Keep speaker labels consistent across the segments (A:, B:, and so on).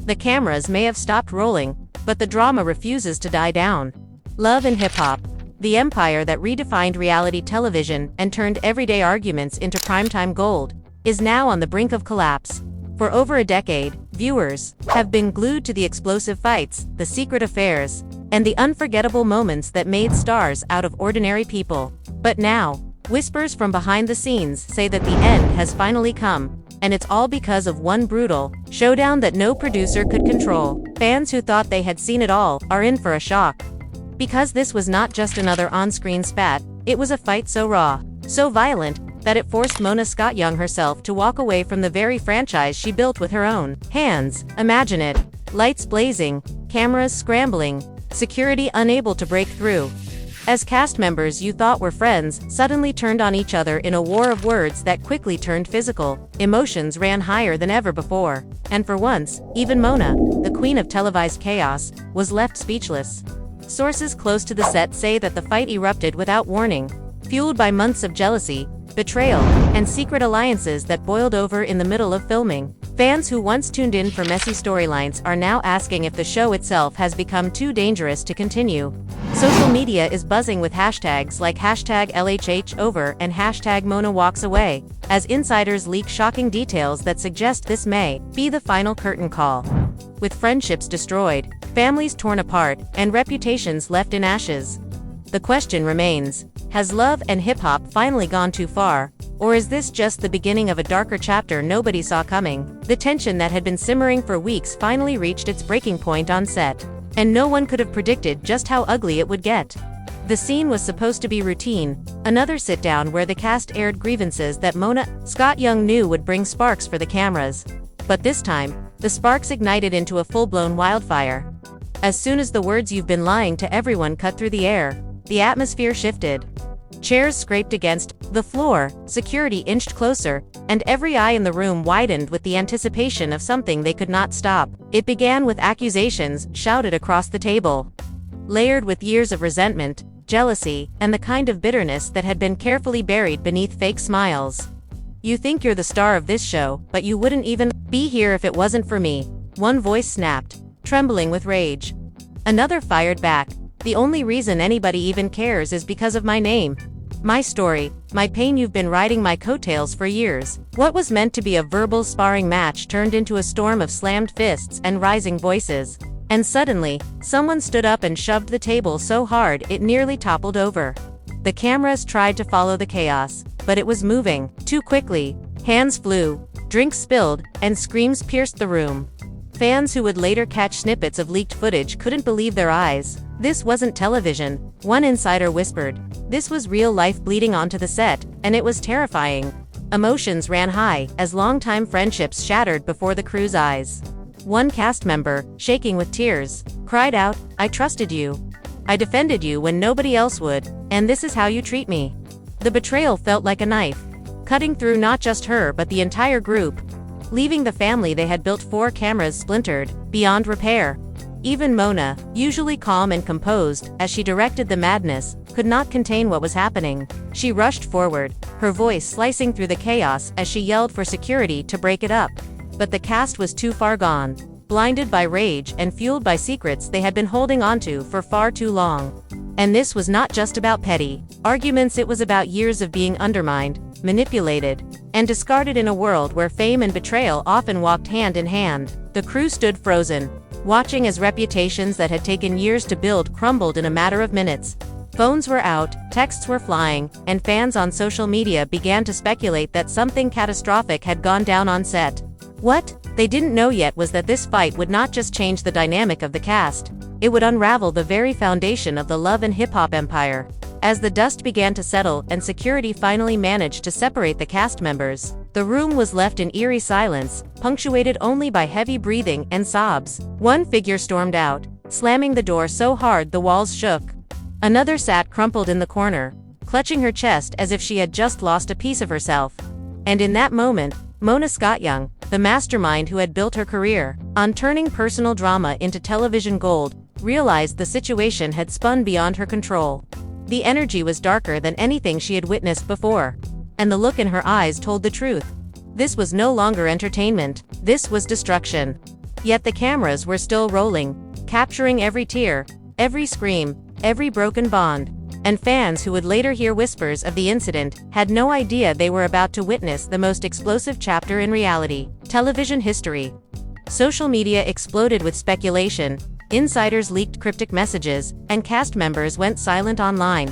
A: The cameras may have stopped rolling, but the drama refuses to die down. Love and hip-hop, the empire that redefined reality television and turned everyday arguments into primetime gold, is now on the brink of collapse. For over a decade, viewers have been glued to the explosive fights, the secret affairs, and the unforgettable moments that made stars out of ordinary people. But now, whispers from behind the scenes say that the end has finally come, and it's all because of one brutal showdown that no producer could control. Fans who thought they had seen it all are in for a shock. Because this was not just another on-screen spat, it was a fight so raw, so violent, that it forced Mona Scott-Young herself to walk away from the very franchise she built with her own hands. Imagine it. Lights blazing, cameras scrambling, security unable to break through. As cast members you thought were friends suddenly turned on each other in a war of words that quickly turned physical. Emotions ran higher than ever before. And for once, even Mona, the queen of televised chaos, was left speechless. Sources close to the set say that the fight erupted without warning, fueled by months of jealousy, betrayal, and secret alliances that boiled over in the middle of filming. Fans who once tuned in for messy storylines are now asking if the show itself has become too dangerous to continue. Social media is buzzing with hashtags like #LHHover and #MonaWalksAway, as insiders leak shocking details that suggest this may be the final curtain call. With friendships destroyed, families torn apart, and reputations left in ashes, the question remains, has love and hip-hop finally gone too far, or is this just the beginning of a darker chapter nobody saw coming? The tension that had been simmering for weeks finally reached its breaking point on set, and no one could have predicted just how ugly it would get. The scene was supposed to be routine, another sit-down where the cast aired grievances that Mona Scott-Young knew would bring sparks for the cameras. But this time, the sparks ignited into a full-blown wildfire. As soon as the words "you've been lying to everyone" cut through the air, the atmosphere shifted. Chairs scraped against the floor, security inched closer, and every eye in the room widened with the anticipation of something they could not stop. It began with accusations shouted across the table, layered with years of resentment, jealousy, and the kind of bitterness that had been carefully buried beneath fake smiles. "You think you're the star of this show, but you wouldn't even be here if it wasn't for me," one voice snapped, trembling with rage. Another fired back, "The only reason anybody even cares is because of my name. My story, my pain. You've been riding my coattails for years." What was meant to be a verbal sparring match turned into a storm of slammed fists and rising voices. And suddenly, someone stood up and shoved the table so hard it nearly toppled over. The cameras tried to follow the chaos, but it was moving too quickly. Hands flew, drinks spilled, and screams pierced the room. Fans who would later catch snippets of leaked footage couldn't believe their eyes. This wasn't television, one insider whispered. This was real life bleeding onto the set, and it was terrifying. Emotions ran high as longtime friendships shattered before the crew's eyes. One cast member, shaking with tears, cried out, "I trusted you. I defended you when nobody else would, and this is how you treat me." The betrayal felt like a knife, cutting through not just her but the entire group, leaving the family they had built for cameras splintered, beyond repair. Even Mona, usually calm and composed, as she directed the madness, could not contain what was happening. She rushed forward, her voice slicing through the chaos as she yelled for security to break it up. But the cast was too far gone, blinded by rage and fueled by secrets they had been holding onto for far too long. And this was not just about petty arguments, it was about years of being undermined, manipulated, and discarded in a world where fame and betrayal often walked hand in hand. The crew stood frozen, watching as reputations that had taken years to build crumbled in a matter of minutes. Phones were out, texts were flying, and fans on social media began to speculate that something catastrophic had gone down on set. What they didn't know yet was that this fight would not just change the dynamic of the cast, it would unravel the very foundation of the love and hip-hop empire. As the dust began to settle and security finally managed to separate the cast members, the room was left in eerie silence, punctuated only by heavy breathing and sobs. One figure stormed out, slamming the door so hard the walls shook. Another sat crumpled in the corner, clutching her chest as if she had just lost a piece of herself. And in that moment, Mona Scott-Young, the mastermind who had built her career on turning personal drama into television gold, realized the situation had spun beyond her control. The energy was darker than anything she had witnessed before, and the look in her eyes told the truth. This was no longer entertainment, this was destruction. Yet the cameras were still rolling, capturing every tear, every scream, every broken bond. And fans who would later hear whispers of the incident had no idea they were about to witness the most explosive chapter in reality television history. Social media exploded with speculation, insiders leaked cryptic messages, and cast members went silent online,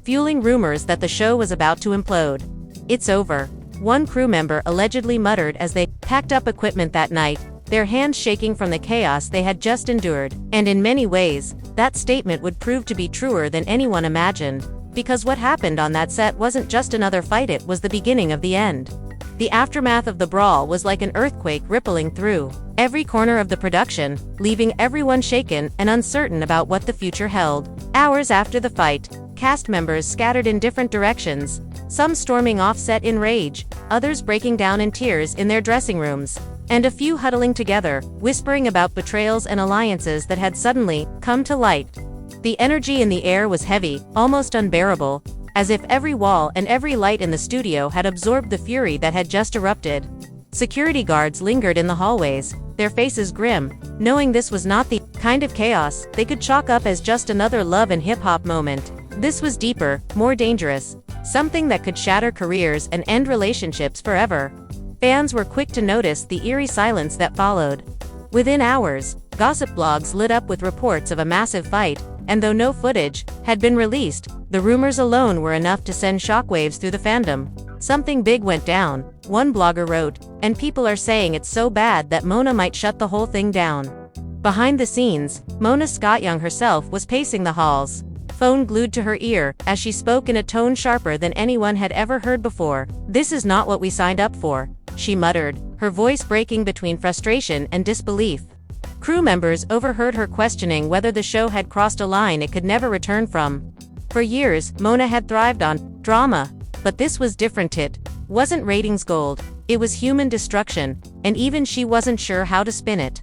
A: fueling rumors that the show was about to implode. "It's over," one crew member allegedly muttered as they packed up equipment that night, their hands shaking from the chaos they had just endured. And in many ways, that statement would prove to be truer than anyone imagined, because what happened on that set wasn't just another fight, it was the beginning of the end. The aftermath of the brawl was like an earthquake rippling through every corner of the production, leaving everyone shaken and uncertain about what the future held. Hours after the fight, cast members scattered in different directions, some storming off set in rage, others breaking down in tears in their dressing rooms, and a few huddling together, whispering about betrayals and alliances that had suddenly come to light. The energy in the air was heavy, almost unbearable, as if every wall and every light in the studio had absorbed the fury that had just erupted. Security guards lingered in the hallways, their faces grim, knowing this was not the kind of chaos they could chalk up as just another love and hip-hop moment. This was deeper, more dangerous, something that could shatter careers and end relationships forever. Fans were quick to notice the eerie silence that followed. Within hours, gossip blogs lit up with reports of a massive fight, and though no footage had been released, the rumors alone were enough to send shockwaves through the fandom. "Something big went down," one blogger wrote, "and people are saying it's so bad that Mona might shut the whole thing down." Behind the scenes, Mona Scott-Young herself was pacing the halls, phone glued to her ear, as she spoke in a tone sharper than anyone had ever heard before. "This is not what we signed up for," she muttered, her voice breaking between frustration and disbelief. Crew members overheard her questioning whether the show had crossed a line it could never return from. For years, Mona had thrived on drama, but this was different. It wasn't ratings gold, it was human destruction, and even she wasn't sure how to spin it.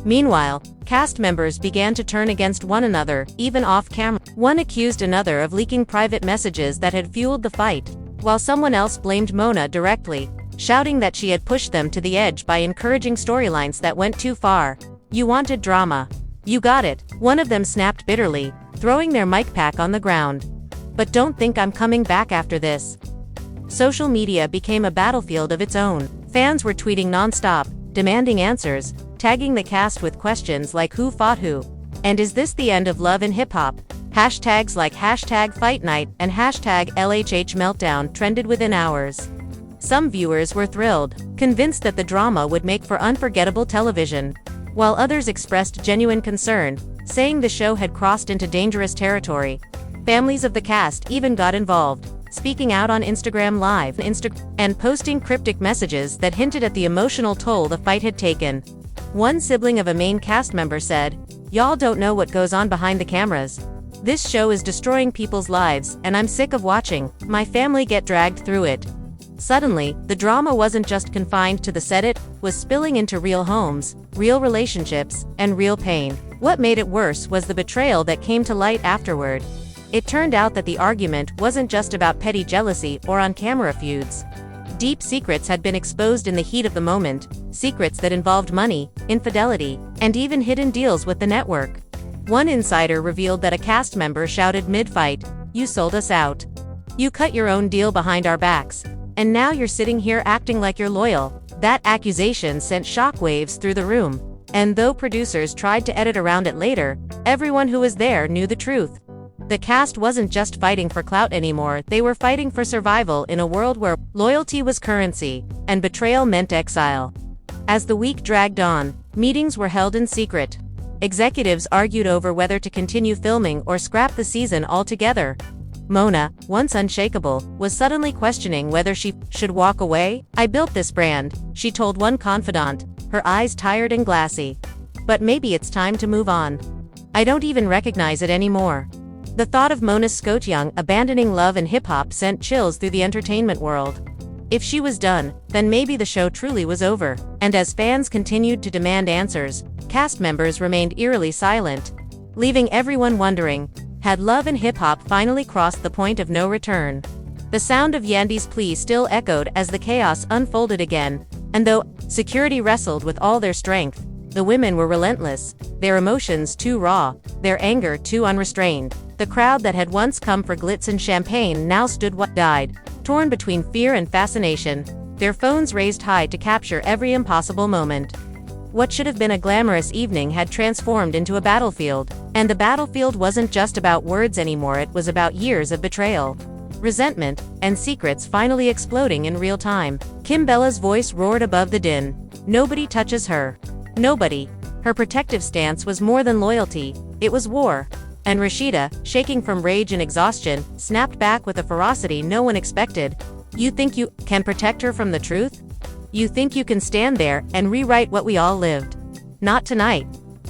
A: Meanwhile, cast members began to turn against one another, even off-camera. One accused another of leaking private messages that had fueled the fight, while someone else blamed Mona directly, shouting that she had pushed them to the edge by encouraging storylines that went too far. "You wanted drama. You got it," one of them snapped bitterly, throwing their mic pack on the ground. "But don't think I'm coming back after this." Social media became a battlefield of its own. Fans were tweeting nonstop, demanding answers, tagging the cast with questions like who fought who, and is this the end of love in hip-hop? Hashtags like #FightNight and #LHHMeltdown trended within hours. Some viewers were thrilled, convinced that the drama would make for unforgettable television, while others expressed genuine concern, saying the show had crossed into dangerous territory. Families of the cast even got involved, speaking out on Instagram Live and posting cryptic messages that hinted at the emotional toll the fight had taken. One sibling of a main cast member said, "Y'all don't know what goes on behind the cameras. This show is destroying people's lives, and I'm sick of watching my family get dragged through it." Suddenly, the drama wasn't just confined to the set, it was spilling into real homes, real relationships, and real pain. What made it worse was the betrayal that came to light afterward. It turned out that the argument wasn't just about petty jealousy or on-camera feuds. Deep secrets had been exposed in the heat of the moment, secrets that involved money, infidelity, and even hidden deals with the network. One insider revealed that a cast member shouted mid-fight, "You sold us out. You cut your own deal behind our backs. And now you're sitting here acting like you're loyal." That accusation sent shockwaves through the room. And though producers tried to edit around it later, everyone who was there knew the truth. The cast wasn't just fighting for clout anymore, they were fighting for survival in a world where loyalty was currency, and betrayal meant exile. As the week dragged on, meetings were held in secret. Executives argued over whether to continue filming or scrap the season altogether. Mona, once unshakable, was suddenly questioning whether she should walk away. "I built this brand," she told one confidant, her eyes tired and glassy. "But maybe it's time to move on. I don't even recognize it anymore." The thought of Mona Scott-Young abandoning love and hip-hop sent chills through the entertainment world. If she was done, then maybe the show truly was over. And as fans continued to demand answers, cast members remained eerily silent, leaving everyone wondering, had love and hip-hop finally crossed the point of no return? The sound of Yandy's plea still echoed as the chaos unfolded again, and though security wrestled with all their strength, The women were relentless, their emotions too raw, their anger too unrestrained. The crowd that had once come for glitz and champagne now stood what died, torn between fear and fascination, their phones raised high to capture every impossible moment. What should have been a glamorous evening had transformed into a battlefield. And the battlefield wasn't just about words anymore, it was about years of betrayal, resentment, and secrets finally exploding in real time. Kimbella's voice roared above the din. Nobody touches her. Nobody. Her protective stance was more than loyalty, it was war. And Rashida, shaking from rage and exhaustion, snapped back with a ferocity no one expected. You think you can protect her from the truth? You think you can stand there and rewrite what we all lived? Not tonight.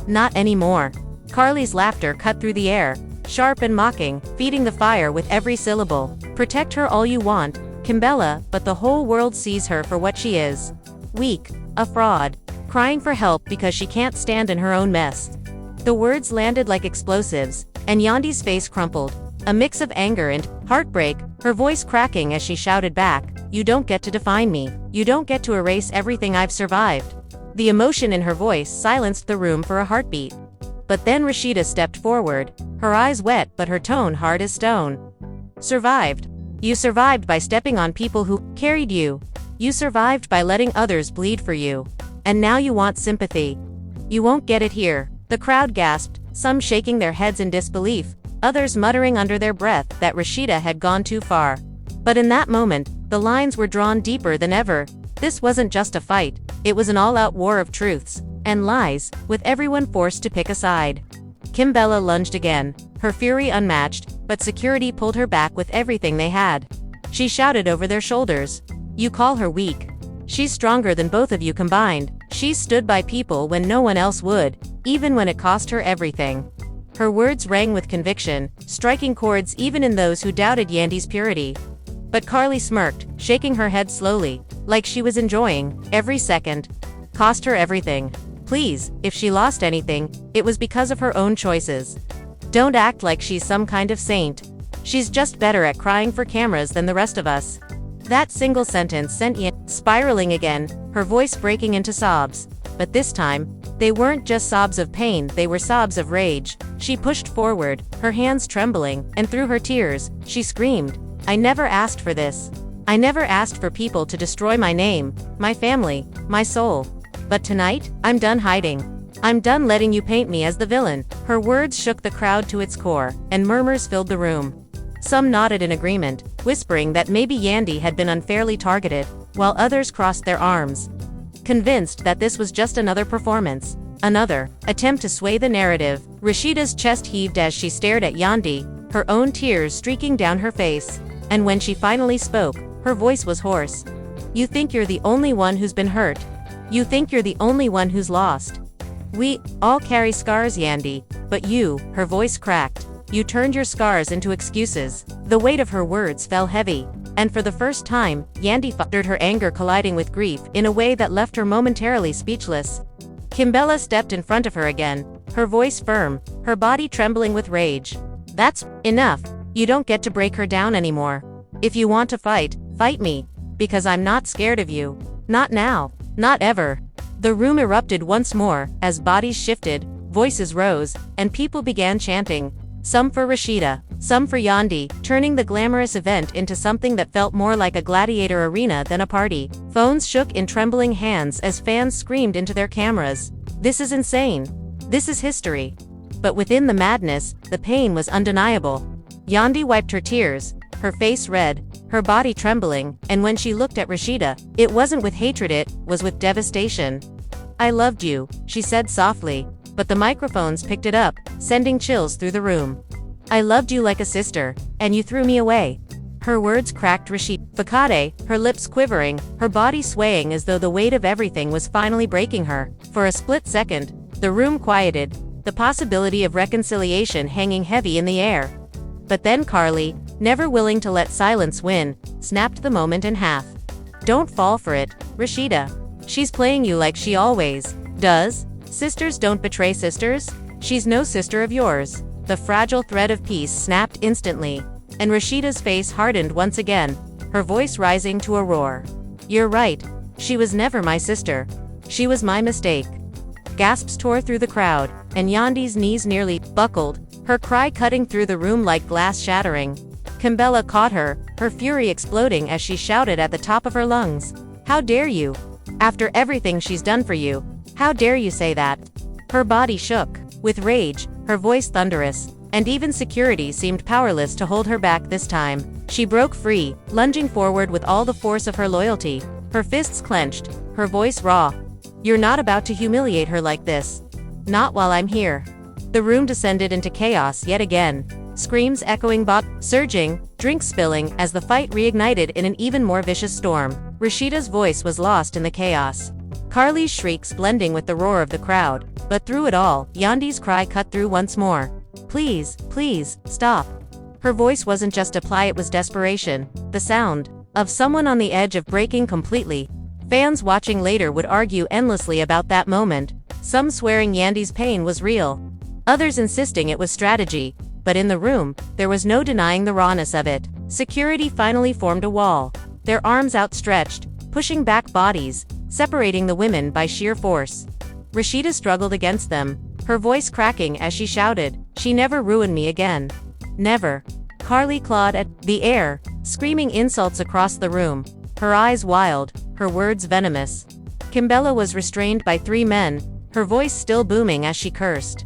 A: Not anymore. Carly's laughter cut through the air, sharp and mocking, feeding the fire with every syllable. Protect her all you want, Kimbella, but the whole world sees her for what she is. Weak, a fraud, crying for help because she can't stand in her own mess. The words landed like explosives, and Yandi's face crumpled, a mix of anger and heartbreak, her voice cracking as she shouted back, "You don't get to define me. You don't get to erase everything I've survived." The emotion in her voice silenced the room for a heartbeat. But then Rashida stepped forward, her eyes wet but her tone hard as stone. Survived. You survived by stepping on people who carried you. You survived by letting others bleed for you. And now you want sympathy. You won't get it here. The crowd gasped, some shaking their heads in disbelief, others muttering under their breath that Rashida had gone too far. But in that moment, the lines were drawn deeper than ever. This wasn't just a fight, it was an all-out war of truths and lies, with everyone forced to pick a side. Kimbella lunged again, her fury unmatched, but security pulled her back with everything they had. She shouted over their shoulders, "You call her weak? She's stronger than both of you combined. She stood by people when no one else would, even when it cost her everything." Her words rang with conviction, striking chords even in those who doubted Yandi's purity. But Carly smirked, shaking her head slowly, like she was enjoying every second. Cost her everything. Please, if she lost anything, it was because of her own choices. Don't act like she's some kind of saint. She's just better at crying for cameras than the rest of us. That single sentence sent Yandy spiraling again, her voice breaking into sobs. But this time, they weren't just sobs of pain, they were sobs of rage. She pushed forward, her hands trembling, and through her tears, she screamed, "I never asked for this. I never asked for people to destroy my name, my family, my soul. But tonight, I'm done hiding. I'm done letting you paint me as the villain." Her words shook the crowd to its core, and murmurs filled the room. Some nodded in agreement, whispering that maybe Yandy had been unfairly targeted, while others crossed their arms, convinced that this was just another performance, another attempt to sway the narrative. Rashida's chest heaved as she stared at Yandy, her own tears streaking down her face. And when she finally spoke, her voice was hoarse. "You think you're the only one who's been hurt. You think you're the only one who's lost. We all carry scars, Yandy, but you," her voice cracked, "you turned your scars into excuses." The weight of her words fell heavy, and for the first time, Yandy uttered, her anger colliding with grief in a way that left her momentarily speechless. Kimbella stepped in front of her again, her voice firm, her body trembling with rage. "That's enough. You don't get to break her down anymore. If you want to fight, fight me, because I'm not scared of you. Not now. Not ever." The room erupted once more, as bodies shifted, voices rose, and people began chanting. Some for Rashida, some for Yandy, turning the glamorous event into something that felt more like a gladiator arena than a party. Phones shook in trembling hands as fans screamed into their cameras. "This is insane. This is history." But within the madness, the pain was undeniable. Yandy wiped her tears, her face red, her body trembling, and when she looked at Rashida, it wasn't with hatred, it was with devastation. "I loved you," she said softly, but the microphones picked it up, sending chills through the room. "I loved you like a sister, and you threw me away." Her words cracked Rashida Fakade, her lips quivering, her body swaying as though the weight of everything was finally breaking her. For a split second, the room quieted, the possibility of reconciliation hanging heavy in the air. But then Carly, never willing to let silence win, snapped the moment in half. "Don't fall for it, Rashida. She's playing you like she always does. Sisters don't betray sisters. She's no sister of yours." The fragile thread of peace snapped instantly, and Rashida's face hardened once again, her voice rising to a roar. "You're right. She was never my sister. She was my mistake. Gasps tore through the crowd, and Yandi's knees nearly buckled, her cry cutting through the room like glass shattering. Kimbella caught her fury exploding as she shouted at the top of her lungs. "How dare you? After everything she's done for you, how dare you say that?" Her body shook with rage, her voice thunderous, and even security seemed powerless to hold her back this time. She broke free, lunging forward with all the force of her loyalty, her fists clenched, her voice raw. "You're not about to humiliate her like this. Not while I'm here." The room descended into chaos yet again. Screams echoing, surging, drinks spilling as the fight reignited in an even more vicious storm. Rashida's voice was lost in the chaos, Carly's shrieks blending with the roar of the crowd. But through it all, Yandi's cry cut through once more. "Please, please, stop." Her voice wasn't just a ply, it was desperation, the sound of someone on the edge of breaking completely. Fans watching later would argue endlessly about that moment, some swearing Yandi's pain was real, others insisting it was strategy. But in the room, there was no denying the rawness of it. Security finally formed a wall, their arms outstretched, pushing back bodies, separating the women by sheer force. Rashida struggled against them, her voice cracking as she shouted, "She never ruined me again. Never." Carly clawed at the air, screaming insults across the room, her eyes wild, her words venomous. Kimbella was restrained by 3 men, her voice still booming as she cursed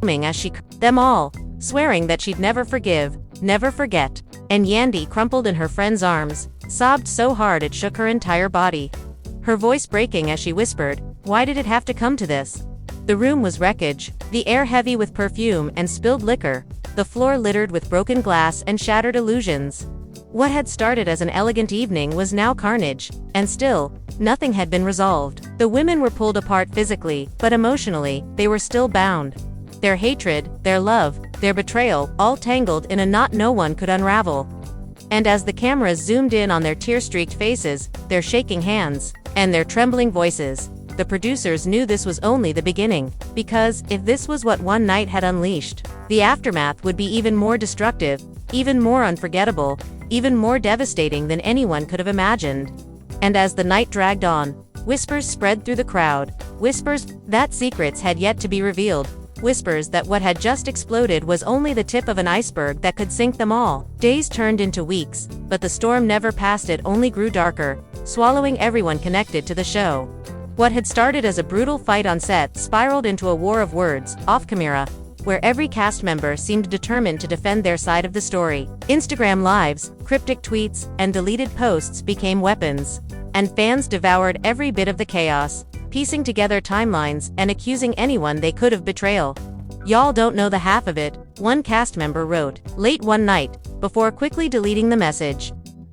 A: them all, swearing that she'd never forgive, never forget. And Yandi crumpled in her friend's arms, sobbed so hard it shook her entire body, her voice breaking as she whispered, "Why did it have to come to this?" The room was wreckage, the air heavy with perfume and spilled liquor, the floor littered with broken glass and shattered illusions. What had started as an elegant evening was now carnage, and still, nothing had been resolved. The women were pulled apart physically, but emotionally, they were still bound. Their hatred, their love, their betrayal, all tangled in a knot no one could unravel. And as the cameras zoomed in on their tear-streaked faces, their shaking hands, and their trembling voices, the producers knew this was only the beginning. Because, if this was what one night had unleashed, the aftermath would be even more destructive, even more unforgettable, even more devastating than anyone could have imagined. And as the night dragged on, whispers spread through the crowd, whispers that secrets had yet to be revealed, whispers that what had just exploded was only the tip of an iceberg that could sink them all. Days turned into weeks, but the storm never passed, it only grew darker, swallowing everyone connected to the show. What had started as a brutal fight on set spiraled into a war of words, off camera, where every cast member seemed determined to defend their side of the story. Instagram lives, cryptic tweets, and deleted posts became weapons, and fans devoured every bit of the chaos, piecing together timelines and accusing anyone they could of betrayal. "Y'all don't know the half of it," one cast member wrote, late one night, before quickly deleting the message.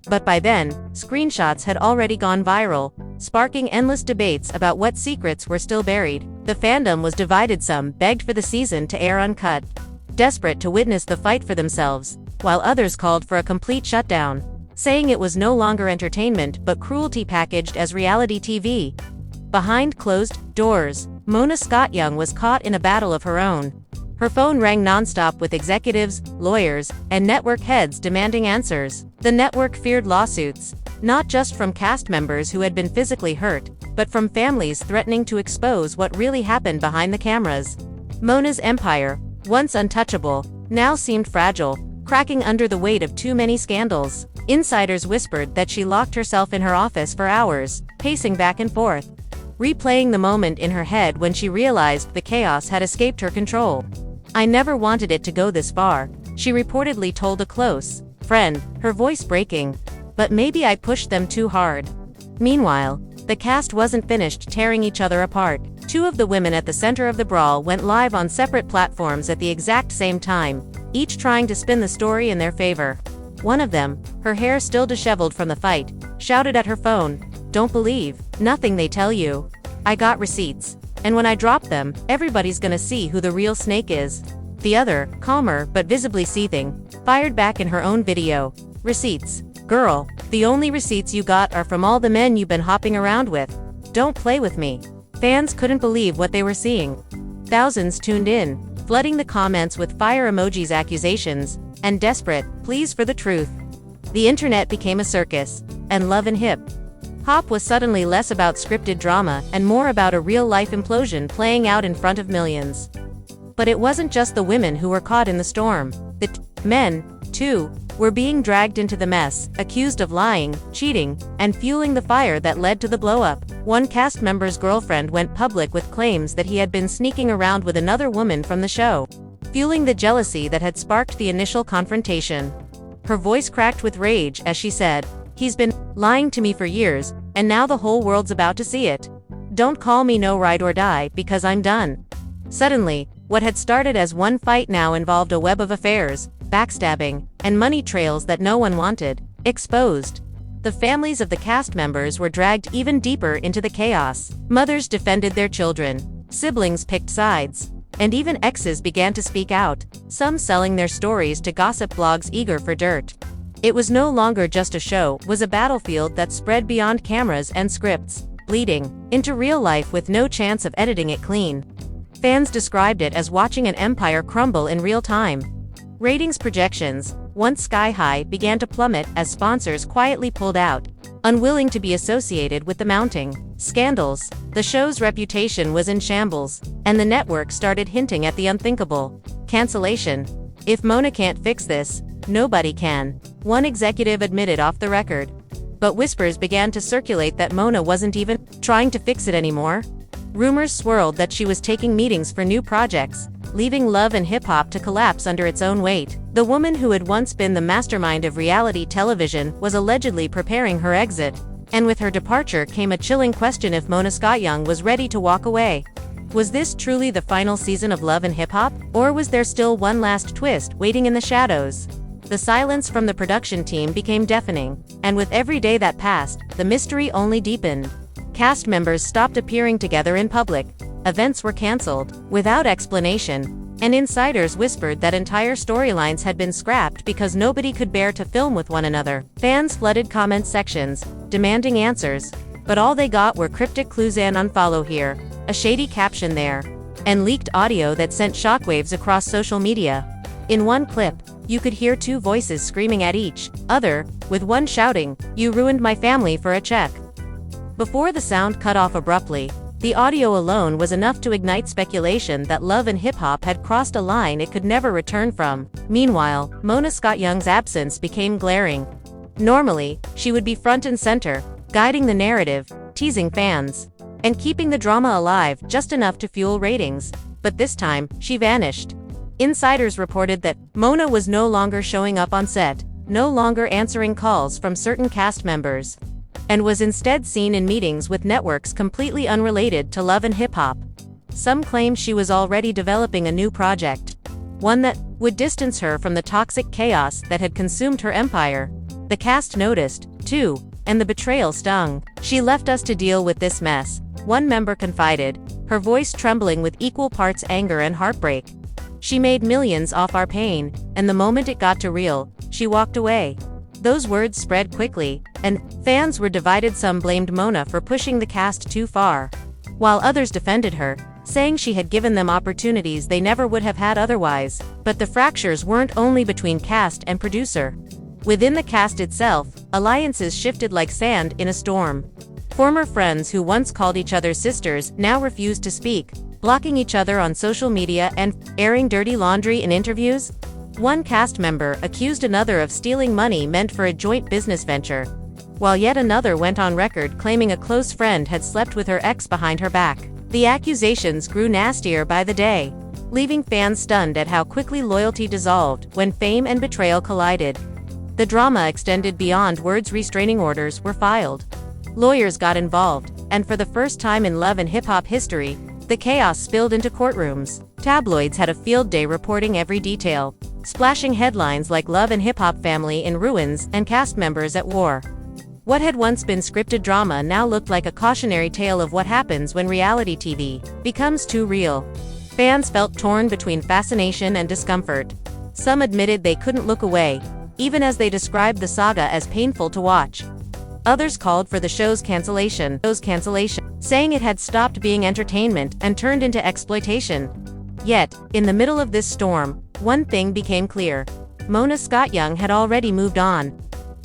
A: But by then, screenshots had already gone viral, sparking endless debates about what secrets were still buried. The fandom was divided, some begged for the season to air uncut, desperate to witness the fight for themselves, while others called for a complete shutdown, saying it was no longer entertainment but cruelty packaged as reality TV. Behind closed doors, Mona Scott Young was caught in a battle of her own. Her phone rang nonstop with executives, lawyers, and network heads demanding answers. The network feared lawsuits, not just from cast members who had been physically hurt, but from families threatening to expose what really happened behind the cameras. Mona's empire, once untouchable, now seemed fragile, cracking under the weight of too many scandals. Insiders whispered that she locked herself in her office for hours, pacing back and forth, replaying the moment in her head when she realized the chaos had escaped her control. "I never wanted it to go this far," she reportedly told a close friend, her voice breaking. "But maybe I pushed them too hard." Meanwhile, the cast wasn't finished tearing each other apart. 2 of the women at the center of the brawl went live on separate platforms at the exact same time, each trying to spin the story in their favor. One of them, her hair still disheveled from the fight, shouted at her phone, "Don't believe nothing they tell you. I got receipts. And when I drop them, everybody's gonna see who the real snake is." The other, calmer but visibly seething, fired back in her own video, "Receipts? Girl, the only receipts you got are from all the men you've been hopping around with. Don't play with me." Fans couldn't believe what they were seeing. Thousands tuned in, flooding the comments with fire emojis, accusations, and desperate pleas for the truth. The internet became a circus, and Love and Hip Hop was suddenly less about scripted drama and more about a real-life implosion playing out in front of millions. But it wasn't just the women who were caught in the storm. The men, too, were being dragged into the mess, accused of lying, cheating, and fueling the fire that led to the blow-up. One cast member's girlfriend went public with claims that he had been sneaking around with another woman from the show, fueling the jealousy that had sparked the initial confrontation. Her voice cracked with rage as she said, "He's been lying to me for years, and now the whole world's about to see it. Don't call me no ride or die because I'm done." Suddenly, what had started as one fight now involved a web of affairs, backstabbing, and money trails that no one wanted exposed. The families of the cast members were dragged even deeper into the chaos. Mothers defended their children, siblings picked sides, and even exes began to speak out, some selling their stories to gossip blogs eager for dirt. It was no longer just a show, it was a battlefield that spread beyond cameras and scripts, bleeding into real life with no chance of editing it clean. Fans described it as watching an empire crumble in real time. Ratings projections, once sky-high, began to plummet as sponsors quietly pulled out, unwilling to be associated with the mounting scandals. The show's reputation was in shambles, and the network started hinting at the unthinkable: cancellation. "If Mona can't fix this, nobody can," one executive admitted off the record. But whispers began to circulate that Mona wasn't even trying to fix it anymore. Rumors swirled that she was taking meetings for new projects, leaving Love and Hip Hop to collapse under its own weight. The woman who had once been the mastermind of reality television was allegedly preparing her exit, and with her departure came a chilling question if Mona Scott-Young was ready to walk away. Was this truly the final season of Love and Hip Hop, or was there still one last twist waiting in the shadows? The silence from the production team became deafening, and with every day that passed, the mystery only deepened. Cast members stopped appearing together in public, events were cancelled without explanation, and insiders whispered that entire storylines had been scrapped because nobody could bear to film with one another. Fans flooded comment sections, demanding answers, but all they got were cryptic clues: "and unfollow here," a shady caption there, and leaked audio that sent shockwaves across social media. In one clip, you could hear two voices screaming at each other, with one shouting, "You ruined my family for a check." Before the sound cut off abruptly, the audio alone was enough to ignite speculation that Love and Hip Hop had crossed a line it could never return from. Meanwhile, Mona Scott-Young's absence became glaring. Normally, she would be front and center, guiding the narrative, teasing fans, and keeping the drama alive just enough to fuel ratings. But this time, she vanished. Insiders reported that Mona was no longer showing up on set, no longer answering calls from certain cast members, and was instead seen in meetings with networks completely unrelated to Love and Hip Hop. Some claim she was already developing a new project, one that would distance her from the toxic chaos that had consumed her empire. The cast noticed, too, and the betrayal stung. "She left us to deal with this mess," one member confided, her voice trembling with equal parts anger and heartbreak. "She made millions off our pain, and the moment it got too real, she walked away." Those words spread quickly, and fans were divided. Some blamed Mona for pushing the cast too far, while others defended her, saying she had given them opportunities they never would have had otherwise. But the fractures weren't only between cast and producer. Within the cast itself, alliances shifted like sand in a storm. Former friends who once called each other sisters now refused to speak, blocking each other on social media and airing dirty laundry in interviews. One cast member accused another of stealing money meant for a joint business venture, while yet another went on record claiming a close friend had slept with her ex behind her back. The accusations grew nastier by the day, leaving fans stunned at how quickly loyalty dissolved when fame and betrayal collided. The drama extended beyond words. Restraining orders were filed. Lawyers got involved, and for the first time in Love and Hip Hop history, the chaos spilled into courtrooms. Tabloids had a field day reporting every detail, splashing headlines like "Love and Hip Hop family in ruins" and "cast members at war." What had once been scripted drama now looked like a cautionary tale of what happens when reality TV becomes too real. Fans felt torn between fascination and discomfort. Some admitted they couldn't look away, even as they described the saga as painful to watch. Others called for the show's cancellation, saying it had stopped being entertainment and turned into exploitation. Yet, in the middle of this storm, one thing became clear: Mona Scott-Young had already moved on.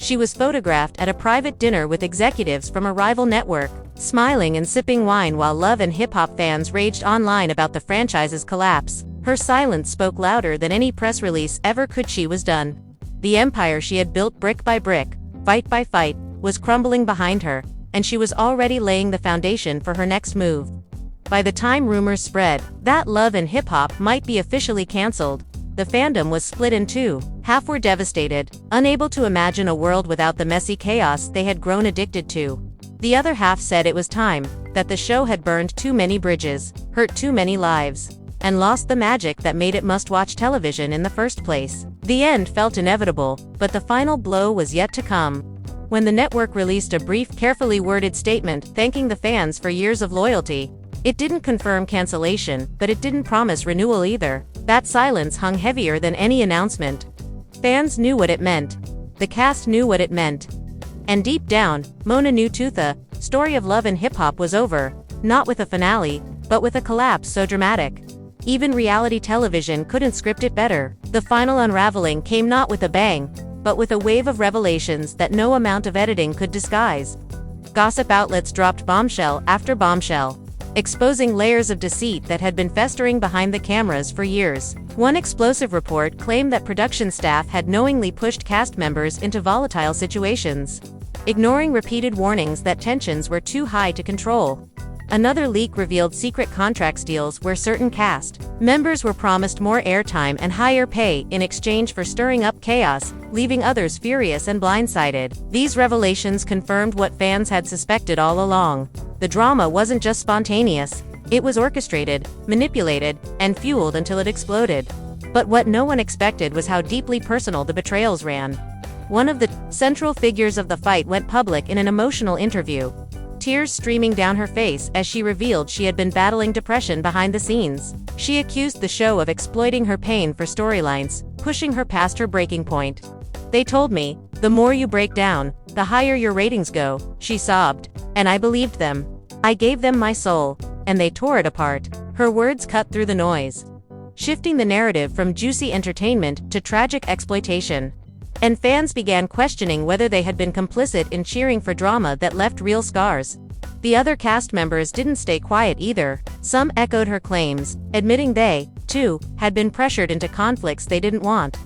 A: She was photographed at a private dinner with executives from a rival network, smiling and sipping wine while Love and Hip Hop fans raged online about the franchise's collapse. Her silence spoke louder than any press release ever could. She was done. The empire she had built brick by brick, fight by fight, was crumbling behind her, and she was already laying the foundation for her next move. By the time rumors spread that Love and Hip Hop might be officially cancelled, the fandom was split in two. Half were devastated, unable to imagine a world without the messy chaos they had grown addicted to. The other half said it was time, that the show had burned too many bridges, hurt too many lives, and lost the magic that made it must-watch television in the first place. The end felt inevitable, but the final blow was yet to come. When the network released a brief, carefully worded statement thanking the fans for years of loyalty, it didn't confirm cancellation, but it didn't promise renewal either. That silence hung heavier than any announcement. Fans knew what it meant. The cast knew what it meant. And deep down, Mona knew too. The story of Love and Hip Hop was over, not with a finale, but with a collapse so dramatic. Even reality television couldn't script it better. The final unraveling came not with a bang, but with a wave of revelations that no amount of editing could disguise. Gossip outlets dropped bombshell after bombshell, exposing layers of deceit that had been festering behind the cameras for years. One explosive report claimed that production staff had knowingly pushed cast members into volatile situations, ignoring repeated warnings that tensions were too high to control. Another leak revealed secret contracts deals where certain cast members were promised more airtime and higher pay in exchange for stirring up chaos, leaving others furious and blindsided. These revelations confirmed what fans had suspected all along. The drama wasn't just spontaneous, it was orchestrated, manipulated, and fueled until it exploded. But what no one expected was how deeply personal the betrayals ran. One of the central figures of the fight went public in an emotional interview, tears streaming down her face as she revealed she had been battling depression behind the scenes. She accused the show of exploiting her pain for storylines, pushing her past her breaking point. "They told me, the more you break down, the higher your ratings go," she sobbed. "And I believed them. I gave them my soul, and they tore it apart." Her words cut through the noise, shifting the narrative from juicy entertainment to tragic exploitation. And fans began questioning whether they had been complicit in cheering for drama that left real scars. The other cast members didn't stay quiet either. Some echoed her claims, admitting they, too, had been pressured into conflicts they didn't want.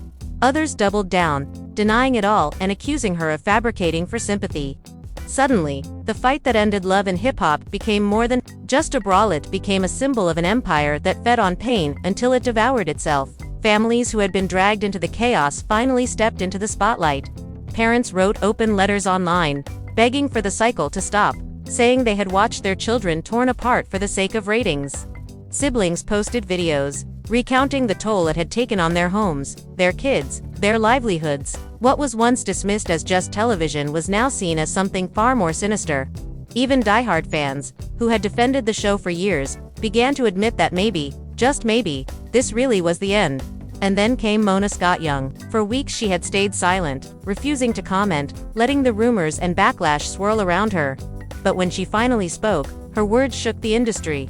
A: Others doubled down, denying it all and accusing her of fabricating for sympathy. Suddenly, the fight that ended Love and Hip Hop became more than just a brawl. It became a symbol of an empire that fed on pain until it devoured itself. Families who had been dragged into the chaos finally stepped into the spotlight. Parents wrote open letters online, begging for the cycle to stop, saying they had watched their children torn apart for the sake of ratings. Siblings posted videos, recounting the toll it had taken on their homes, their kids, their livelihoods. What was once dismissed as just television was now seen as something far more sinister. Even diehard fans, who had defended the show for years, began to admit that maybe, just maybe, this really was the end. And then came Mona Scott Young. For weeks she had stayed silent, refusing to comment, letting the rumors and backlash swirl around her. But when she finally spoke, her words shook the industry.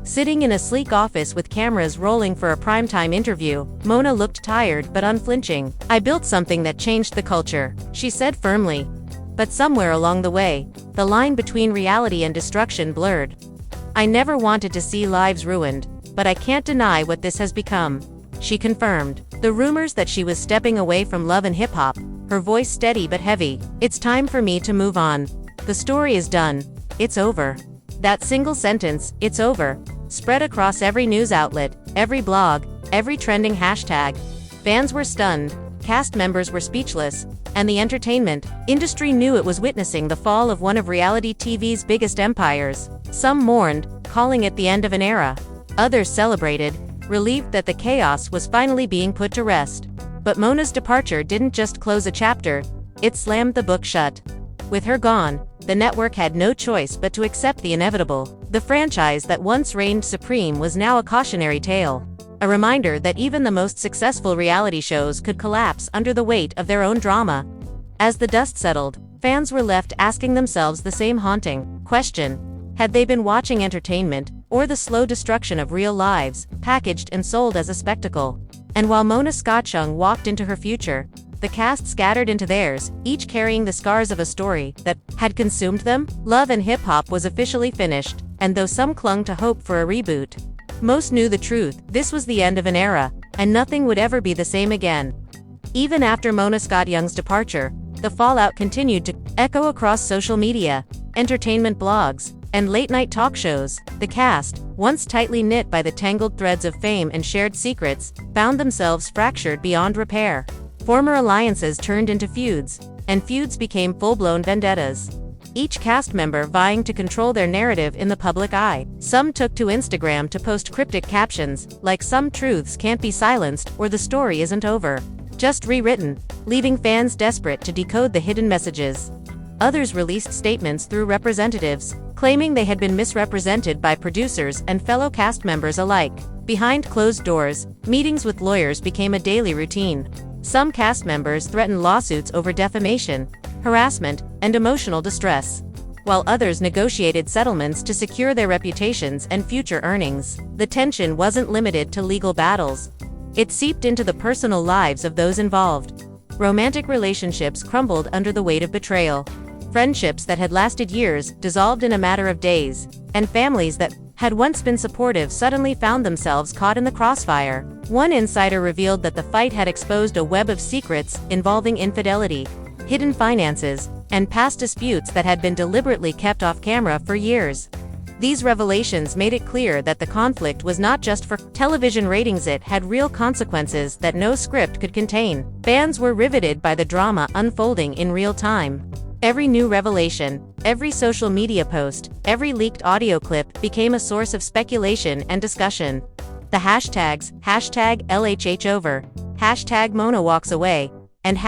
A: Sitting in a sleek office with cameras rolling for a primetime interview, Mona looked tired but unflinching. "I built something that changed the culture," she said firmly. But somewhere along the way, the line between reality and destruction blurred. "I never wanted to see lives ruined, but I can't deny what this has become," she confirmed. The rumors that she was stepping away from Love and Hip Hop, her voice steady but heavy. "It's time for me to move on. The story is done. It's over." That single sentence, "it's over," spread across every news outlet, every blog, every trending hashtag. Fans were stunned, cast members were speechless, and the entertainment industry knew it was witnessing the fall of one of reality TV's biggest empires. Some mourned, calling it the end of an era. Others celebrated, relieved that the chaos was finally being put to rest. But Mona's departure didn't just close a chapter, it slammed the book shut. With her gone, the network had no choice but to accept the inevitable. The franchise that once reigned supreme was now a cautionary tale. A reminder that even the most successful reality shows could collapse under the weight of their own drama. As the dust settled, fans were left asking themselves the same haunting question. Had they been watching entertainment, or the slow destruction of real lives, packaged and sold as a spectacle? And while Mona Scott Young walked into her future, the cast scattered into theirs, each carrying the scars of a story that had consumed them. Love and Hip Hop was officially finished, and though some clung to hope for a reboot, most knew the truth: this was the end of an era, and nothing would ever be the same again. Even after Mona Scott Young's departure, the fallout continued to echo across social media, entertainment blogs, and late-night talk shows. The cast, once tightly knit by the tangled threads of fame and shared secrets, found themselves fractured beyond repair. Former alliances turned into feuds, and feuds became full-blown vendettas, each cast member vying to control their narrative in the public eye. Some took to Instagram to post cryptic captions, like "Some truths can't be silenced," or "The story isn't over, just rewritten," leaving fans desperate to decode the hidden messages. Others released statements through representatives, claiming they had been misrepresented by producers and fellow cast members alike. Behind closed doors, meetings with lawyers became a daily routine. Some cast members threatened lawsuits over defamation, harassment, and emotional distress, while others negotiated settlements to secure their reputations and future earnings. The tension wasn't limited to legal battles. It seeped into the personal lives of those involved. Romantic relationships crumbled under the weight of betrayal. Friendships that had lasted years dissolved in a matter of days, and families that had once been supportive suddenly found themselves caught in the crossfire. One insider revealed that the fight had exposed a web of secrets involving infidelity, hidden finances, and past disputes that had been deliberately kept off camera for years. These revelations made it clear that the conflict was not just for television ratings, it had real consequences that no script could contain. Fans were riveted by the drama unfolding in real time. Every new revelation, every social media post, every leaked audio clip became a source of speculation and discussion. The hashtags, #LHHover, #MonaWalksAway, and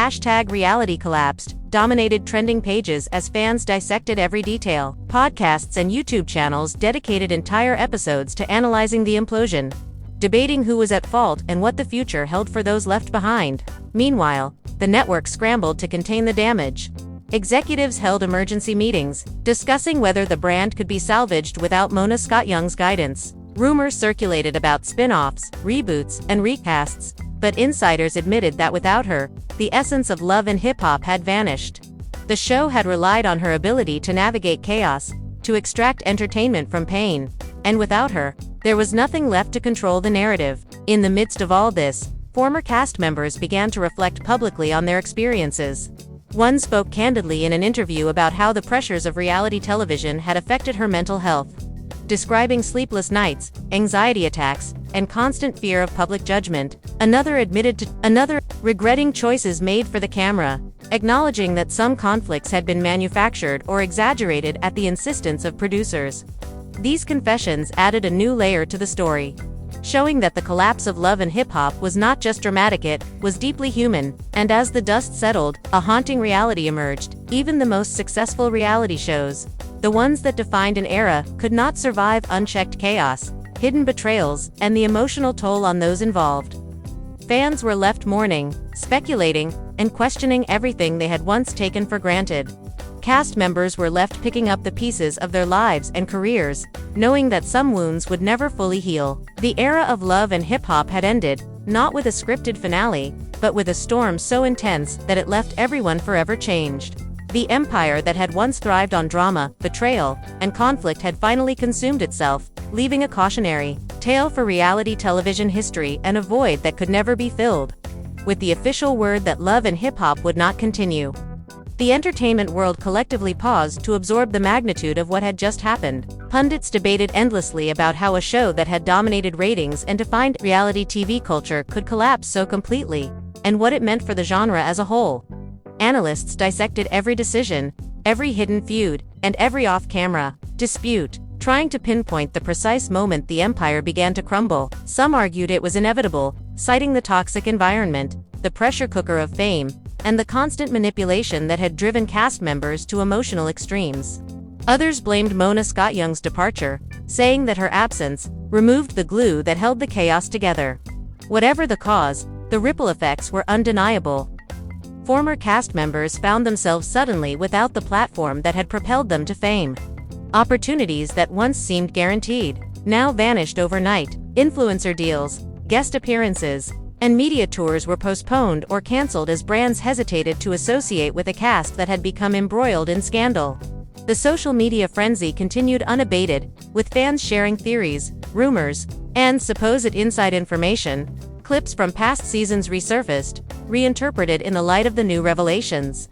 A: #reality collapsed dominated trending pages as fans dissected every detail. Podcasts and YouTube channels dedicated entire episodes to analyzing the implosion, debating who was at fault and what the future held for those left behind. Meanwhile, the network scrambled to contain the damage. Executives held emergency meetings, discussing whether the brand could be salvaged without Mona Scott Young's guidance. Rumors circulated about spin-offs, reboots, and recasts, but insiders admitted that without her, the essence of Love and Hip Hop had vanished. The show had relied on her ability to navigate chaos, to extract entertainment from pain, and without her, there was nothing left to control the narrative. In the midst of all this, former cast members began to reflect publicly on their experiences. One spoke candidly in an interview about how the pressures of reality television had affected her mental health, describing sleepless nights, anxiety attacks, and constant fear of public judgment. Another admitted regretting choices made for the camera, acknowledging that some conflicts had been manufactured or exaggerated at the insistence of producers. These confessions added a new layer to the story, showing that the collapse of Love and Hip Hop was not just dramatic, it was deeply human. And as the dust settled, a haunting reality emerged. Even the most successful reality shows, the ones that defined an era, could not survive unchecked chaos, hidden betrayals, and the emotional toll on those involved. Fans were left mourning, speculating, and questioning everything they had once taken for granted. Cast members were left picking up the pieces of their lives and careers, knowing that some wounds would never fully heal. The era of Love and Hip Hop had ended, not with a scripted finale, but with a storm so intense that it left everyone forever changed. The empire that had once thrived on drama, betrayal, and conflict had finally consumed itself, leaving a cautionary tale for reality television history and a void that could never be filled. With the official word that Love and Hip Hop would not continue, the entertainment world collectively paused to absorb the magnitude of what had just happened. Pundits debated endlessly about how a show that had dominated ratings and defined reality TV culture could collapse so completely, and what it meant for the genre as a whole. Analysts dissected every decision, every hidden feud, and every off-camera dispute, trying to pinpoint the precise moment the empire began to crumble. Some argued it was inevitable, citing the toxic environment, the pressure cooker of fame, and the constant manipulation that had driven cast members to emotional extremes. Others blamed Mona Scott Young's departure, saying that her absence removed the glue that held the chaos together. Whatever the cause, the ripple effects were undeniable. Former cast members found themselves suddenly without the platform that had propelled them to fame. Opportunities that once seemed guaranteed now vanished overnight. Influencer deals, guest appearances, and media tours were postponed or cancelled as brands hesitated to associate with a cast that had become embroiled in scandal. The social media frenzy continued unabated, with fans sharing theories, rumors, and supposed inside information. Clips from past seasons resurfaced, reinterpreted in the light of the new revelations.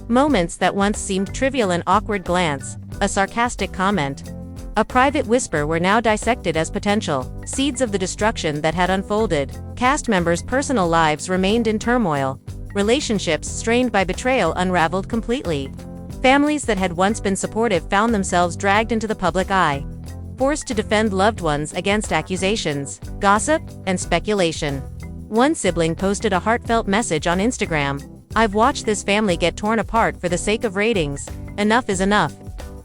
A: Moments that once seemed trivial, an awkward glance, a sarcastic comment, a private whisper, were now dissected as potential seeds of the destruction that had unfolded. Cast members' personal lives remained in turmoil. Relationships strained by betrayal unraveled completely. Families that had once been supportive found themselves dragged into the public eye, forced to defend loved ones against accusations, gossip, and speculation. One sibling posted a heartfelt message on Instagram: "I've watched this family get torn apart for the sake of ratings. Enough is enough.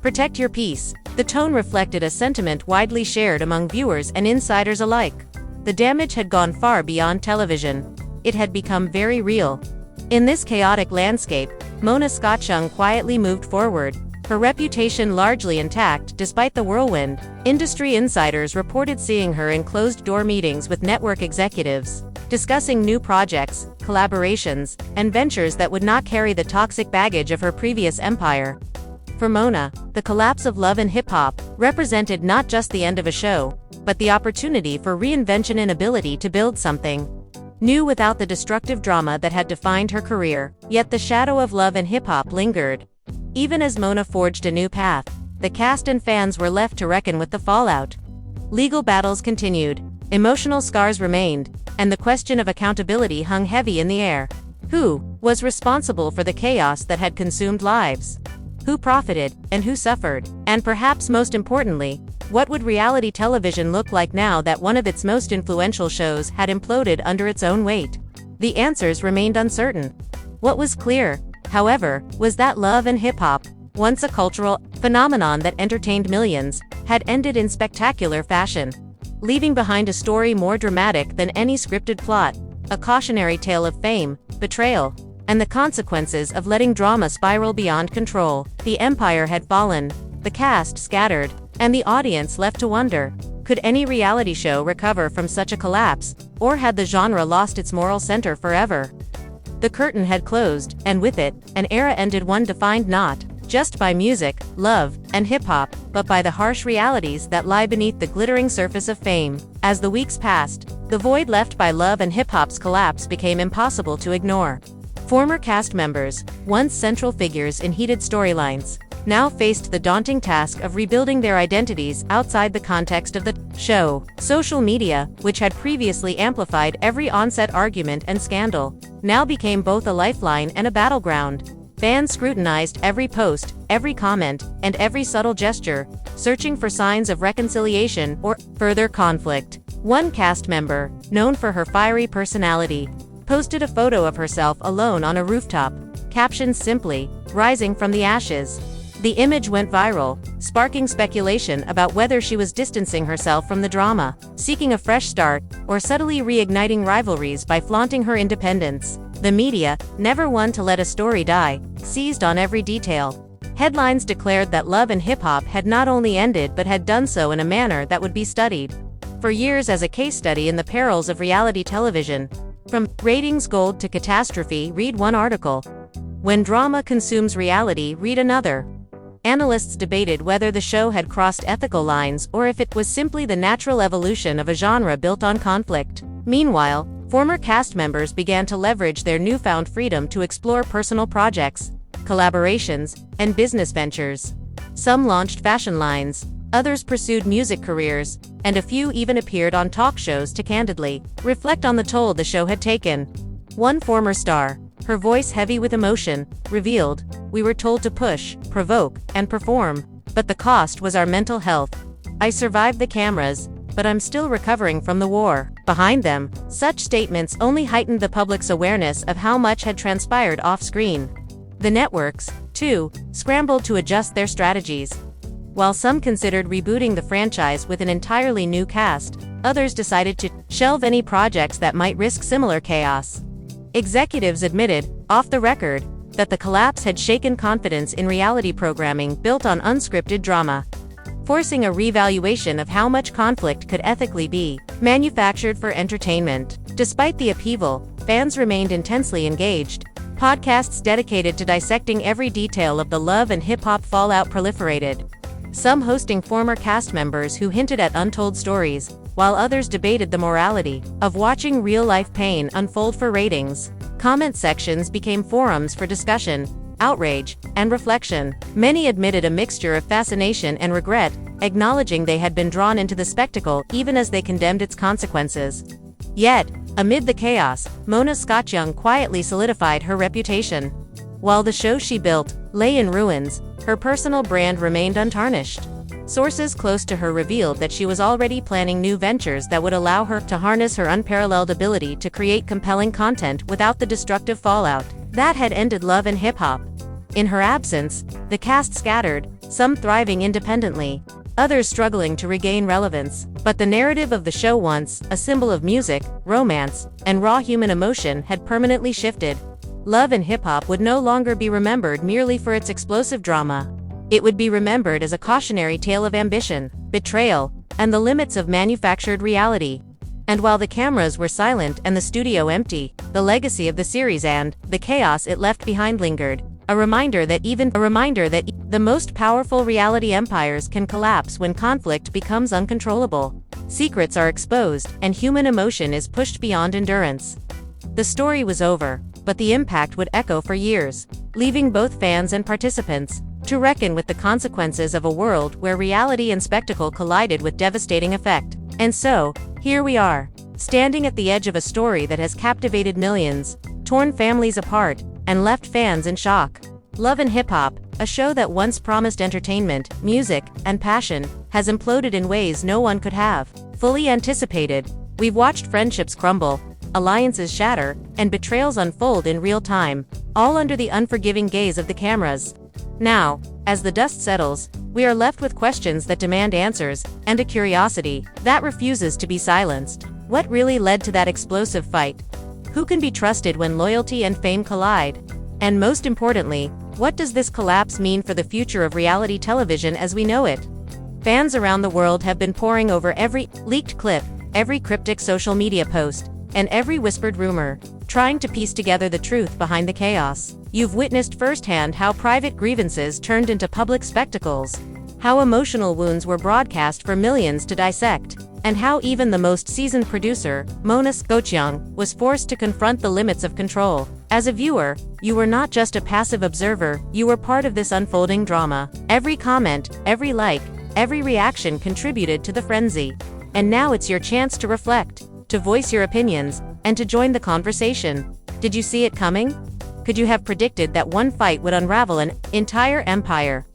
A: Protect your peace." The tone reflected a sentiment widely shared among viewers and insiders alike. The damage had gone far beyond television. It had become very real. In this chaotic landscape, Mona Scotchung quietly moved forward, her reputation largely intact despite the whirlwind. Industry insiders reported seeing her in closed-door meetings with network executives, discussing new projects, collaborations, and ventures that would not carry the toxic baggage of her previous empire. For Mona, the collapse of Love and Hip Hop represented not just the end of a show, but the opportunity for reinvention and ability to build something new without the destructive drama that had defined her career. Yet the shadow of Love and Hip Hop lingered. Even as Mona forged a new path, the cast and fans were left to reckon with the fallout. Legal battles continued, emotional scars remained, and the question of accountability hung heavy in the air. Who was responsible for the chaos that had consumed lives? Who profited, and who suffered? And perhaps most importantly, what would reality television look like now that one of its most influential shows had imploded under its own weight? The answers remained uncertain. What was clear, however, was that Love and Hip Hop, once a cultural phenomenon that entertained millions, had ended in spectacular fashion, leaving behind a story more dramatic than any scripted plot, a cautionary tale of fame, betrayal, and the consequences of letting drama spiral beyond control. The empire had fallen, the cast scattered, and the audience left to wonder, could any reality show recover from such a collapse, or had the genre lost its moral center forever? The curtain had closed, and with it, an era ended, one defined not just by music, love, and hip-hop, but by the harsh realities that lie beneath the glittering surface of fame. As the weeks passed, the void left by Love and Hip Hop's collapse became impossible to ignore. Former cast members, once central figures in heated storylines, now faced the daunting task of rebuilding their identities outside the context of the show. Social media, which had previously amplified every on-set argument and scandal, now became both a lifeline and a battleground. Fans scrutinized every post, every comment, and every subtle gesture, searching for signs of reconciliation or further conflict. One cast member, known for her fiery personality, posted a photo of herself alone on a rooftop, captioned simply, "Rising from the ashes." The image went viral, sparking speculation about whether she was distancing herself from the drama, seeking a fresh start, or subtly reigniting rivalries by flaunting her independence. The media, never one to let a story die, seized on every detail. Headlines declared that Love and Hip Hop had not only ended but had done so in a manner that would be studied for years as a case study in the perils of reality television. From ratings gold to catastrophe, read one article. When drama consumes reality, read another. Analysts debated whether the show had crossed ethical lines or if it was simply the natural evolution of a genre built on conflict. Meanwhile, former cast members began to leverage their newfound freedom to explore personal projects, collaborations, and business ventures. Some launched fashion lines, others pursued music careers, and a few even appeared on talk shows to candidly reflect on the toll the show had taken. One former star, her voice heavy with emotion, revealed, "We were told to push, provoke, and perform, but the cost was our mental health. I survived the cameras, but I'm still recovering from the war behind them." Such statements only heightened the public's awareness of how much had transpired off-screen. The networks, too, scrambled to adjust their strategies. While some considered rebooting the franchise with an entirely new cast, others decided to shelve any projects that might risk similar chaos. Executives admitted, off the record, that the collapse had shaken confidence in reality programming built on unscripted drama, forcing a reevaluation of how much conflict could ethically be Manufactured for entertainment. Despite the upheaval, fans remained intensely engaged. Podcasts dedicated to dissecting every detail of the love and hip-hop fallout proliferated. Some hosting former cast members who hinted at untold stories, while others debated the morality of watching real-life pain unfold for ratings. Comment sections became forums for discussion, outrage, and reflection. Many admitted a mixture of fascination and regret, acknowledging they had been drawn into the spectacle even as they condemned its consequences. Yet, amid the chaos, Mona Scott-Young quietly solidified her reputation. While the show she built lay in ruins, her personal brand remained untarnished. Sources close to her revealed that she was already planning new ventures that would allow her to harness her unparalleled ability to create compelling content without the destructive fallout that had ended Love and Hip Hop. In her absence, the cast scattered, some thriving independently, others struggling to regain relevance. But the narrative of the show, once a symbol of music, romance, and raw human emotion, had permanently shifted. Love and Hip Hop would no longer be remembered merely for its explosive drama. It would be remembered as a cautionary tale of ambition, betrayal, and the limits of manufactured reality. And while the cameras were silent and the studio empty, the legacy of the series and the chaos it left behind lingered. A reminder that the most powerful reality empires can collapse when conflict becomes uncontrollable. Secrets are exposed, and human emotion is pushed beyond endurance. The story was over, but the impact would echo for years, leaving both fans and participants to reckon with the consequences of a world where reality and spectacle collided with devastating effect. And so, here we are, standing at the edge of a story that has captivated millions, torn families apart, and left fans in shock. Love and Hip Hop, a show that once promised entertainment, music, and passion, has imploded in ways no one could have fully anticipated. We've watched friendships crumble, alliances shatter, and betrayals unfold in real time, all under the unforgiving gaze of the cameras. Now, as the dust settles, we are left with questions that demand answers, and a curiosity that refuses to be silenced. What really led to that explosive fight? Who can be trusted when loyalty and fame collide? And most importantly, what does this collapse mean for the future of reality television as we know it? Fans around the world have been poring over every leaked clip, every cryptic social media post, and every whispered rumor, trying to piece together the truth behind the chaos. You've witnessed firsthand how private grievances turned into public spectacles, how emotional wounds were broadcast for millions to dissect, and how even the most seasoned producer, Mona Scott-Young, was forced to confront the limits of control. As a viewer, you were not just a passive observer, you were part of this unfolding drama. Every comment, every like, every reaction contributed to the frenzy. And now it's your chance to reflect, to voice your opinions, and to join the conversation. Did you see it coming? Could you have predicted that one fight would unravel an entire empire?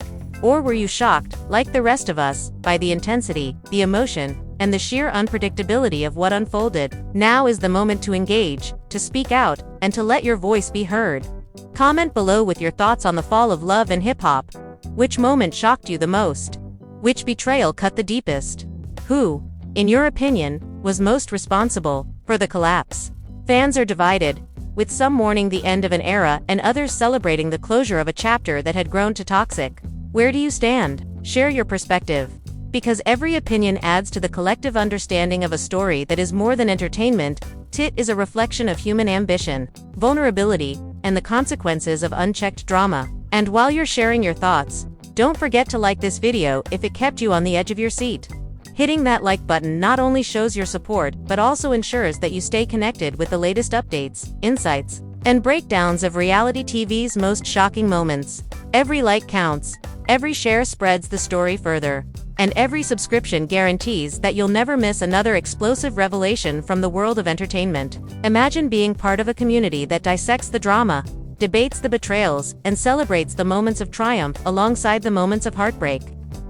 A: Or were you shocked, like the rest of us, by the intensity, the emotion, and the sheer unpredictability of what unfolded? Now is the moment to engage, to speak out, and to let your voice be heard. Comment below with your thoughts on the fall of Love and Hip Hop. Which moment shocked you the most? Which betrayal cut the deepest? Who, in your opinion, was most responsible for the collapse? Fans are divided, with some mourning the end of an era and others celebrating the closure of a chapter that had grown too toxic. Where do you stand? Share your perspective. Because every opinion adds to the collective understanding of a story that is more than entertainment. It is a reflection of human ambition, vulnerability, and the consequences of unchecked drama. And while you're sharing your thoughts, don't forget to like this video if it kept you on the edge of your seat. Hitting that like button not only shows your support but also ensures that you stay connected with the latest updates, insights, and breakdowns of reality TV's most shocking moments. Every like counts, every share spreads the story further, and every subscription guarantees that you'll never miss another explosive revelation from the world of entertainment. Imagine being part of a community that dissects the drama, debates the betrayals, and celebrates the moments of triumph alongside the moments of heartbreak.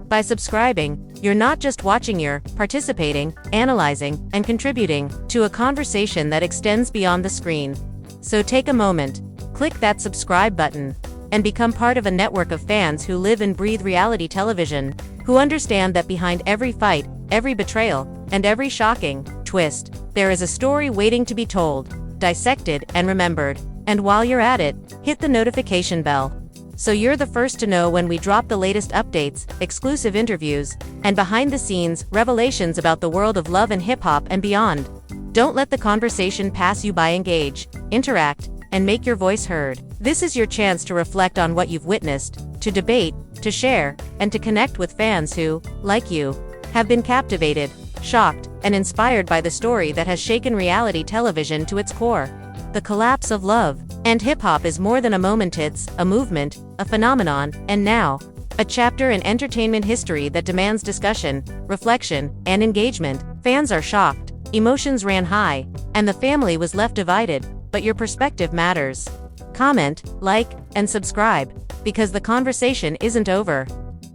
A: By subscribing, you're not just watching, you're participating, analyzing, and contributing to a conversation that extends beyond the screen. So take a moment, click that subscribe button, and become part of a network of fans who live and breathe reality television, who understand that behind every fight, every betrayal, and every shocking twist, there is a story waiting to be told, dissected, and remembered. And while you're at it, hit the notification bell so you're the first to know when we drop the latest updates, exclusive interviews, and behind-the-scenes revelations about the world of love and hip-hop and beyond. Don't let the conversation pass you by. Engage, interact, and make your voice heard. This is your chance to reflect on what you've witnessed, to debate, to share, and to connect with fans who, like you, have been captivated, shocked, and inspired by the story that has shaken reality television to its core. The collapse of love and hip-hop is more than a moment. It's a movement, a phenomenon, and now, a chapter in entertainment history that demands discussion, reflection, and engagement. Fans are shocked, emotions ran high, and the family was left divided, but your perspective matters. Comment, like, and subscribe, because the conversation isn't over.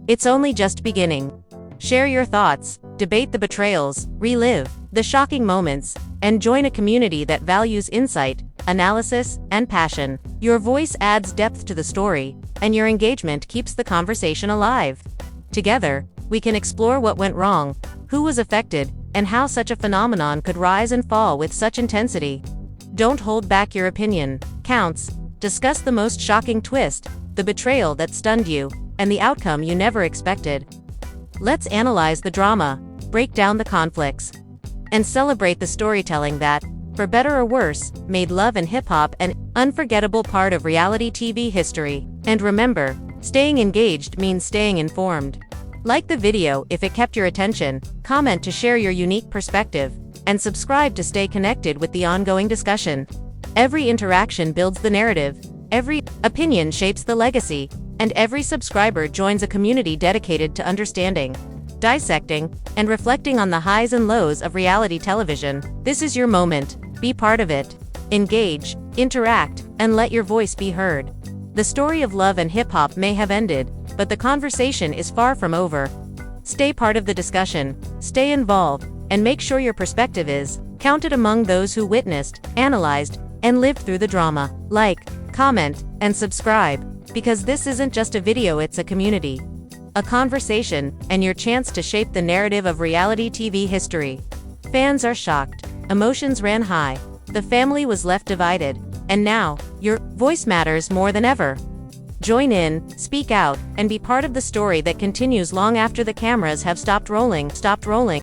A: It's only just beginning. Share your thoughts, debate the betrayals, relive the shocking moments, and join a community that values insight, analysis, and passion. Your voice adds depth to the story, and your engagement keeps the conversation alive. Together, we can explore what went wrong, who was affected, and how such a phenomenon could rise and fall with such intensity. Don't hold back. Your opinion counts. Discuss the most shocking twist, the betrayal that stunned you, and the outcome you never expected. Let's analyze the drama, break down the conflicts, and celebrate the storytelling that, for better or worse, made love and hip-hop an unforgettable part of reality TV history. And remember, staying engaged means staying informed. Like the video if it kept your attention, comment to share your unique perspective, and subscribe to stay connected with the ongoing discussion. Every interaction builds the narrative, every opinion shapes the legacy, and every subscriber joins a community dedicated to understanding, dissecting, and reflecting on the highs and lows of reality television. This is your moment. Be part of it. Engage, interact, and let your voice be heard. The story of love and hip-hop may have ended, but the conversation is far from over. Stay part of the discussion, stay involved, and make sure your perspective is counted among those who witnessed, analyzed, and lived through the drama. Like, comment, and subscribe, because this isn't just a video, it's a community, a conversation, and your chance to shape the narrative of reality TV history. Fans are shocked, emotions ran high, the family was left divided, and now, your voice matters more than ever. Join in, speak out, and be part of the story that continues long after the cameras have stopped rolling.